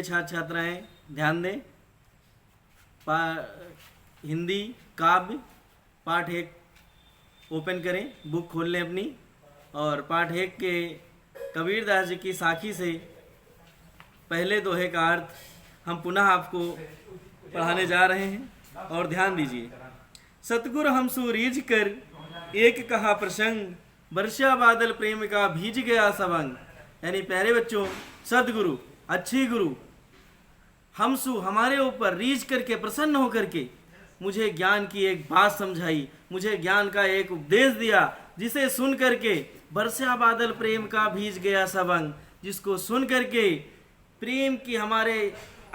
प्रिय छात्र छात्राएं ध्यान दें। हिंदी काव्य पाठ 1 ओपन करें, बुक खोल लें अपनी, और पाठ 1 के कबीरदास जी की साखी से पहले दोहे का अर्थ हम पुनः आपको पढ़ाने जा रहे हैं। और ध्यान दीजिए। सतगुरु हम सूरीज कर एक कहा प्रसंग, वर्षा बादल प्रेम का भीज गया सबंग। यानी प्यारे बच्चों, सदगुरु अच्छी गुरु हमसू हमारे ऊपर रीझ करके प्रसन्न होकर के मुझे ज्ञान की एक बात समझाई, मुझे ज्ञान का एक उपदेश दिया, जिसे सुन करके वर्षा बादल प्रेम का भीज गया सबंग। जिसको सुन करके प्रेम की हमारे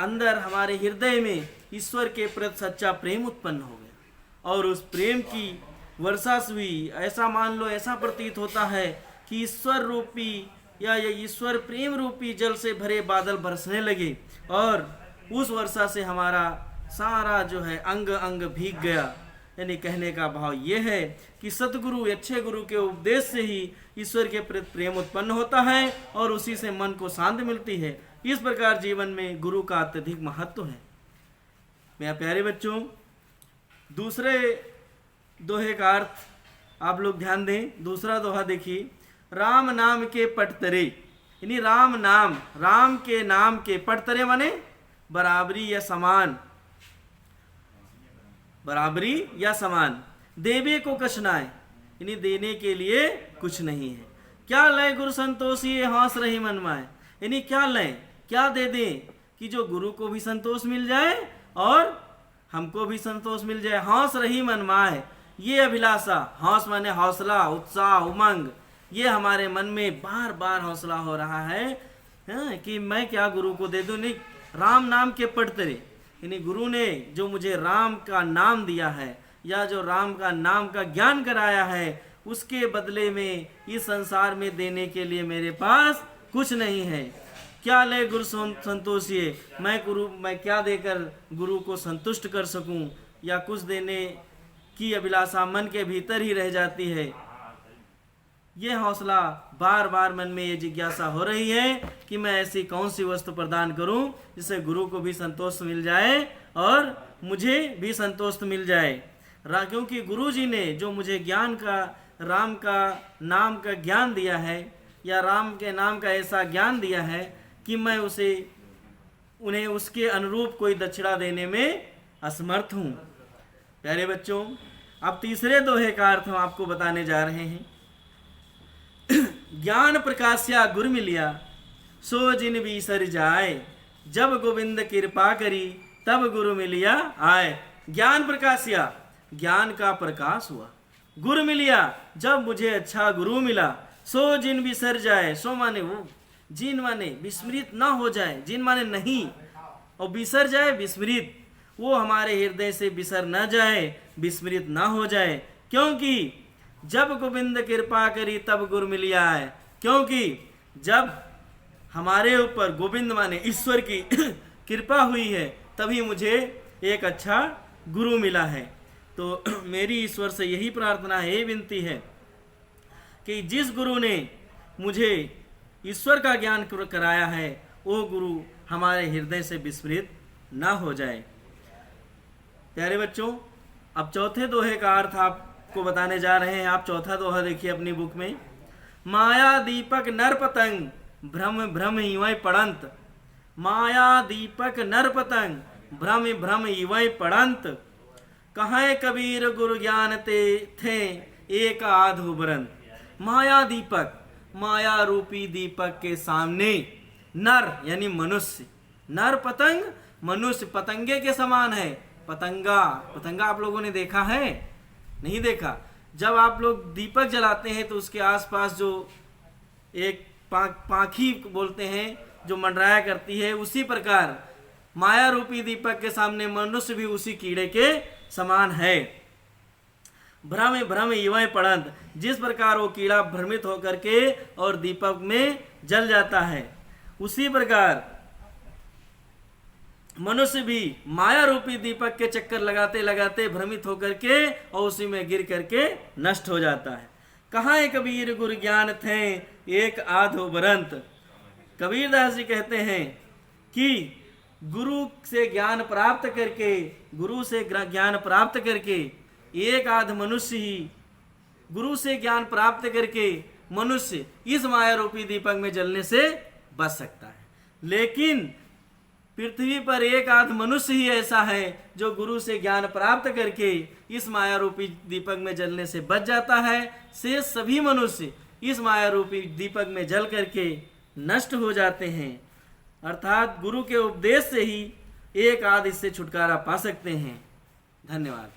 अंदर, हमारे हृदय में ईश्वर के प्रति सच्चा प्रेम उत्पन्न हो गया और उस प्रेम की वर्षा हुई। ऐसा मान लो, ऐसा प्रतीत होता है कि ईश्वर रूपी या ये ईश्वर प्रेम रूपी जल से भरे बादल बरसने लगे और उस वर्षा से हमारा सारा जो है अंग अंग भीग गया। यानी कहने का भाव ये है कि सतगुरु अच्छे गुरु के उपदेश से ही ईश्वर के प्रति प्रेम उत्पन्न होता है और उसी से मन को शांति मिलती है। इस प्रकार जीवन में गुरु का अत्यधिक महत्व है। मेरे प्यारे बच्चों, दूसरे दोहे का अर्थ आप लोग ध्यान दें। दूसरा दोहा देखिए, राम नाम के पटतरे। यानी राम नाम, राम के नाम के पटतरे माने बराबरी या समान, बराबरी या समान। देवे को कछ नाय, यानी देने के लिए कुछ नहीं है। क्या लय गुरु संतोषी हंस रही मन माए। यानी क्या लय, क्या दे दें कि जो गुरु को भी संतोष मिल जाए और हमको भी संतोष मिल जाए। हंस रही मन माए, ये अभिलाषा, हंस माने हौसला, उत्साह, उमंग, ये हमारे मन में बार बार हौसला हो रहा है कि मैं क्या गुरु को दे दूं। नहीं, राम नाम के पटतरे, यानी गुरु ने जो मुझे राम का नाम दिया है या जो राम का नाम का ज्ञान कराया है, उसके बदले में इस संसार में देने के लिए मेरे पास कुछ नहीं है। क्या ले गुरु संतोषिए, मैं क्या देकर गुरु को संतुष्ट कर सकूं, या कुछ देने की अभिलाषा मन के भीतर ही रह जाती है। ये हौसला बार बार मन में ये जिज्ञासा हो रही है कि मैं ऐसी कौन सी वस्तु प्रदान करूं जिससे गुरु को भी संतोष मिल जाए और मुझे भी संतोष मिल जाए। क्योंकि गुरु जी ने जो मुझे ज्ञान का, राम का नाम का ज्ञान दिया है या राम के नाम का ऐसा ज्ञान दिया है कि मैं उन्हें उसके अनुरूप कोई दक्षिणा देने में असमर्थ हूँ। प्यारे बच्चों, अब तीसरे दोहे का अर्थ हम आपको बताने जा रहे हैं। ज्ञान प्रकाश्या गुर मिलिया, सो जिन बीसर जाए, जब गोविंद कृपा करी तब गुरु मिलिया आए। ज्ञान प्रकाश्या, ज्ञान का प्रकाश हुआ। गुरु मिलिया, जब मुझे अच्छा गुरु मिला। सो जिन बिसर जाए, सो माने वो, जिन माने विस्मृत ना हो जाए, जिन माने नहीं, और बिसर जाए विस्मृत, वो हमारे हृदय से बिसर न जाए, विस्मृत ना हो जाए। क्योंकि जब गोविंद कृपा करी तब गुरु मिलिया है। क्योंकि जब हमारे ऊपर गोविंद माने ईश्वर की कृपा हुई है, तभी मुझे एक अच्छा गुरु मिला है। तो मेरी ईश्वर से यही प्रार्थना है, विनती है कि जिस गुरु ने मुझे ईश्वर का ज्ञान कराया है, वो गुरु हमारे हृदय से विस्मृत ना हो जाए। प्यारे बच्चों, अब चौथे दोहे का अर्थ आपको बताने जा रहे हैं। आप चौथा दोहा देखिए अपनी बुक में। माया दीपक नर पतंग, भ्रम भ्रम इवै पड़ंत। माया दीपक नर पतंग, भ्रम भ्रम इवै पड़ंत। कहाँ कबीर गुरु ज्ञान ते थे, एक आध उबरंत। माया दीपक, माया रूपी दीपक के सामने नर यानी मनुष्य, नर पतंग, मनुष्य पतंगे के समान है। पतंगा, पतंगा आप लोगों ने देखा है? नहीं देखा। जब आप लोग दीपक जलाते हैं तो उसके आसपास जो एक पाखी बोलते हैं जो मंडराया करती है, उसी प्रकार माया रूपी दीपक के सामने मनुष्य भी उसी कीड़े के समान है। भ्रम भ्रम इवै पड़ंत, जिस प्रकार वो कीड़ा भ्रमित होकर के और दीपक में जल जाता है, उसी प्रकार मनुष्य भी माया रूपी दीपक के चक्कर लगाते लगाते भ्रमित होकर के और उसी में गिर करके नष्ट हो जाता है। कहाँ कबीर गुरु ज्ञान थे, एक आध उबरंत। कबीरदास जी कहते हैं कि गुरु से ज्ञान प्राप्त करके, गुरु से ज्ञान प्राप्त करके एक आध मनुष्य ही, गुरु से ज्ञान प्राप्त करके मनुष्य इस माया रूपी दीपक में जलने से बच सकता है। लेकिन पृथ्वी पर एक आध मनुष्य ही ऐसा है जो गुरु से ज्ञान प्राप्त करके इस माया रूपी दीपक में जलने से बच जाता है। शेष सभी मनुष्य इस माया रूपी दीपक में जल करके नष्ट हो जाते हैं। अर्थात गुरु के उपदेश से ही एक आध इससे छुटकारा पा सकते हैं। धन्यवाद।